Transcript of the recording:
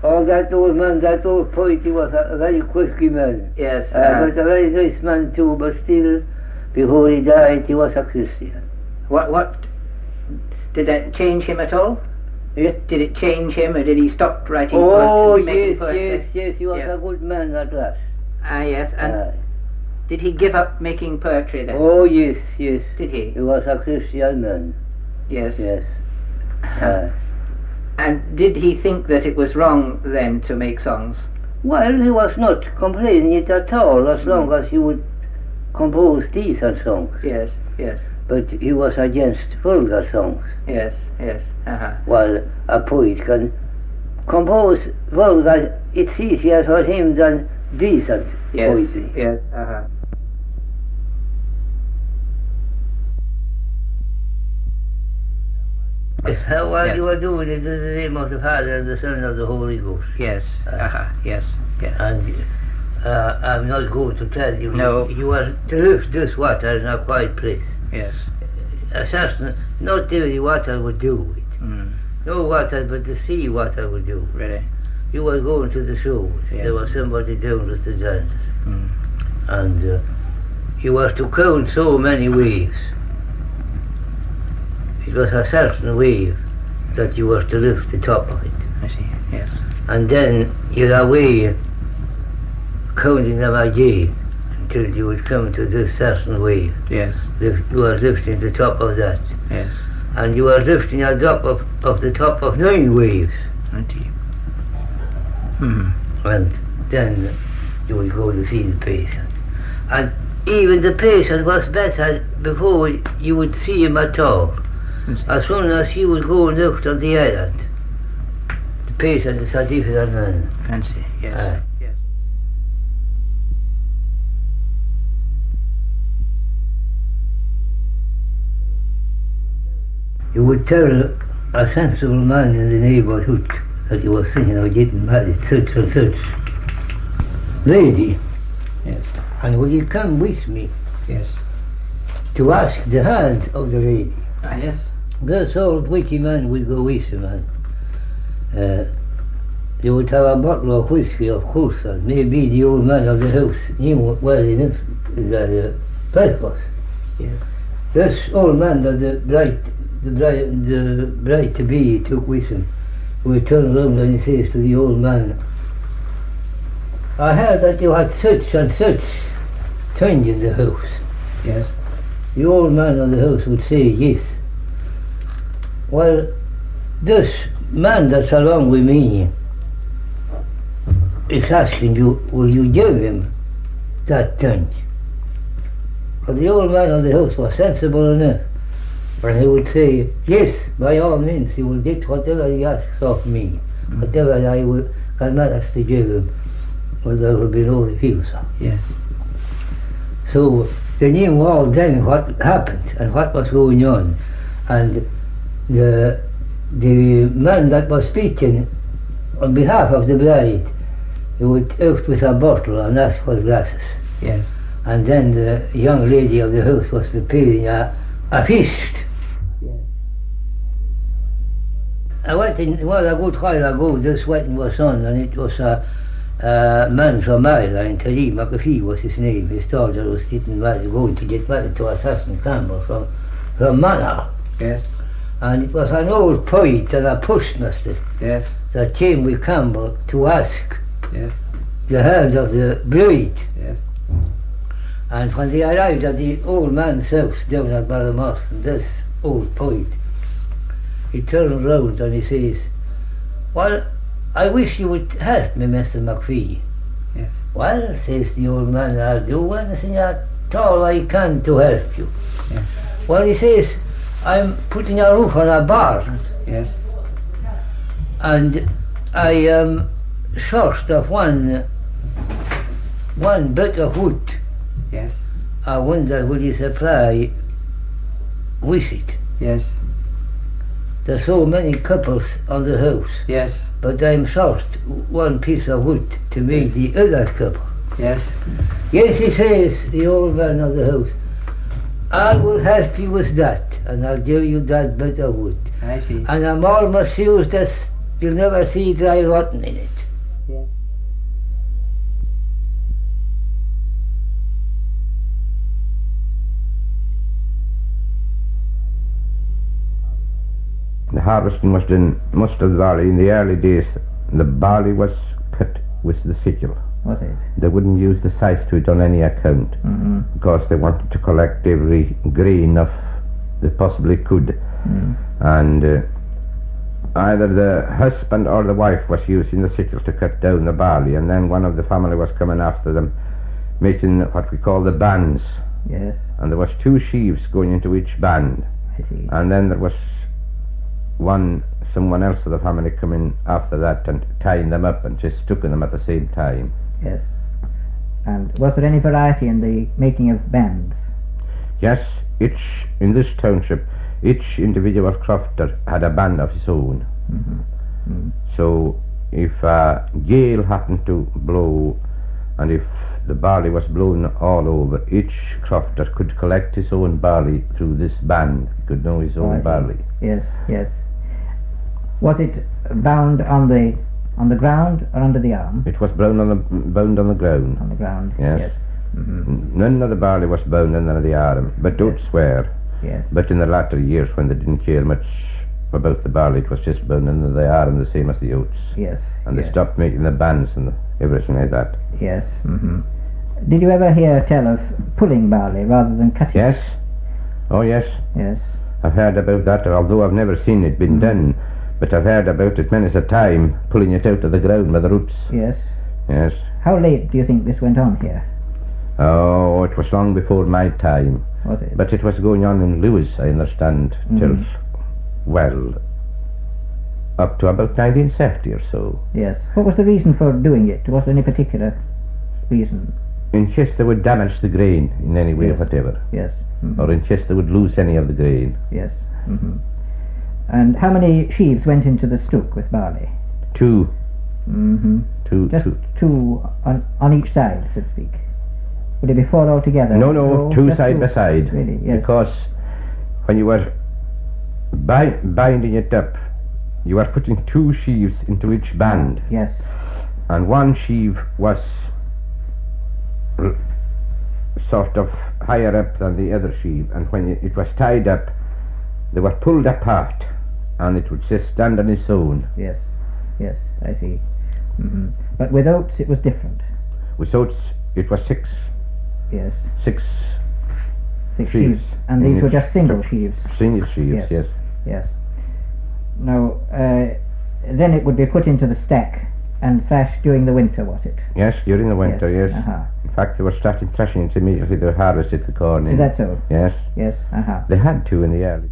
Oh, that old man, that old poet, he was a very quirky man. Yes. But a very nice man too, but still, before he died, he was a Christian. What did that change him at all? Yeah? Did it change him, or did he stop writing Oh, poetry, making yes, poetry? yes, he was Yes. a good man at last. Yes, and did he give up making poetry then? Oh, yes, yes. Did he? He was a Christian man. Yes. Yes. And did he think that it was wrong then to make songs? Well, he was not complaining it at all, as long as he would compose decent songs. Yes, yes, But he was against vulgar songs. yes, yes. Well, a poet can compose vulgar, it's easier for him than decent Yes, poetry. yes, How what Yes. you are doing it in the name of the Father and the Son and of the Holy Ghost. Yes, yes, yes. And I'm not going to tell you. No. You are to lift this water in a quiet place. Yes. A certain, not every water would do it. No water but the sea water would do. Really? You were going to the shore. Yes. There was somebody down with the giants. And you were to count so many waves. It was a certain wave that you were to lift the top of it. I see, yes. And then you're away counting them again until you would come to this certain wave. Yes, You are lifting the top of that. yes. And you are lifting a drop of the top of 9 waves. Indeed. And then you will go to see the patient. And even the patient was better before you would see him at all. As soon as he would go and look on the island, the patient is a different man. Fancy, yes. Yes. You would tell a sensible man in the neighborhood that he was thinking of getting married, such and such lady, Yes. and would you come with me Yes. to ask the hand of the lady? Yes. This old witty man would go with him, and they would have a bottle of whiskey, of course, and maybe the old man of the house knew well enough their purpose. Yes. This old man that the bride to be took with him would turn around and he says to the old man, I heard that you had such and such thing in the house. Yes. The old man of the house would say yes. Well, this man that's along with me is asking you, will you give him that thing? But the old man of the house was sensible enough, and he would say, yes, by all means, he will get whatever he asks of me, whatever I can manage to give him, or there will be no refusal. Yes. So they knew all then what happened and what was going on, and the man that was speaking on behalf of the bride, he would out with a bottle and ask for glasses. Yes. And then the young lady of the house was preparing a feast. Yes. I went in, well, a good while ago, this wedding was on, and it was a man from Ireland, Terry McAfee was his name. His daughter was going to get married to a certain Campbell from Manor. Yes. And it was an old poet and a postmaster Yes. that came with Campbell to ask Yes. the hand of the bride. Yes. And when they arrived at the old man's house down at Ballymarston, this old poet, he turned round and he says, well, I wish you would help me, Mr. McPhee. Yes. Well, says the old man, I'll do anything at all I can to help you. Yes. Well, he says, I'm putting a roof on a barn, Yes. and I am short of one bit of wood. Yes. I wonder will you supply with it? Yes. There's so many couples on the house, Yes. but I'm short one piece of wood to make the other couple. Yes. Yes, he says, the old man of the house, I will help you with that, and I'll give you that bit of wood. I see. And I'm almost sure that you'll never see dry rotten in it. Yeah. The harvesting was done, most of the barley in the early days. The barley was cut with the sickle. Was it? They wouldn't use the scythe to it on any account, because they wanted to collect every grain of they possibly could. And either the husband or the wife was using the sickle to cut down the barley, and then one of the family was coming after them, making what we call the bands. Yes. And there was 2 sheaves going into each band, I see. and then there was someone else of the family coming after that and tying them up and just sticking them at the same time. Yes. And was there any variety in the making of bands? Yes, in this township, each individual crofter had a band of his own. So if a gale happened to blow, and if the barley was blown all over, each crofter could collect his own barley through this band. He could know his own barley. Yes, yes. Was it bound on the ground or under the arm? It was bound on the ground. On the ground. Yes. Mm-hmm. None of the barley was bound under the arm, but don't swear. Yes. But in the latter years, when they didn't care much about the barley, it was just bound under the arm, the same as the oats. Yes. And they stopped making the bands and everything like that. Yes. Did you ever hear tell of pulling barley rather than cutting? Yes. Oh yes. Yes. I've heard about that, although I've never seen it been done. But I've heard about it many a time, pulling it out of the ground by the roots. Yes. Yes. How late do you think this went on here? Oh, it was long before my time. Was it? But it was going on in Lewis, I understand, till, well, up to about 1970 or so. Yes. What was the reason for doing it? Was there any particular reason? In case they would damage the grain in any way whatever. Yes. Or in case they would lose any of the grain. Yes. And how many sheaves went into the stook with barley? 2. Just two on each side, so to speak. Would it be 4 altogether? No, 2 side by side. Really? Yes. Because when you were binding it up, you were putting 2 sheaves into each band. Yes. And one sheave was sort of higher up than the other sheave, and when it was tied up, they were pulled apart, and it would just stand on its own. Yes, I see. But with oats it was different. With oats it was 6. Yes. 6 sheaves. And these were just single sheaves. Single sheaves, yes. Yes. Now, then it would be put into the stack and thrashed during the winter, was it? Yes, during the winter, yes. In fact, they were starting thrashing it immediately they harvested the corn in. Is that so? Yes. Yes, They had to in the early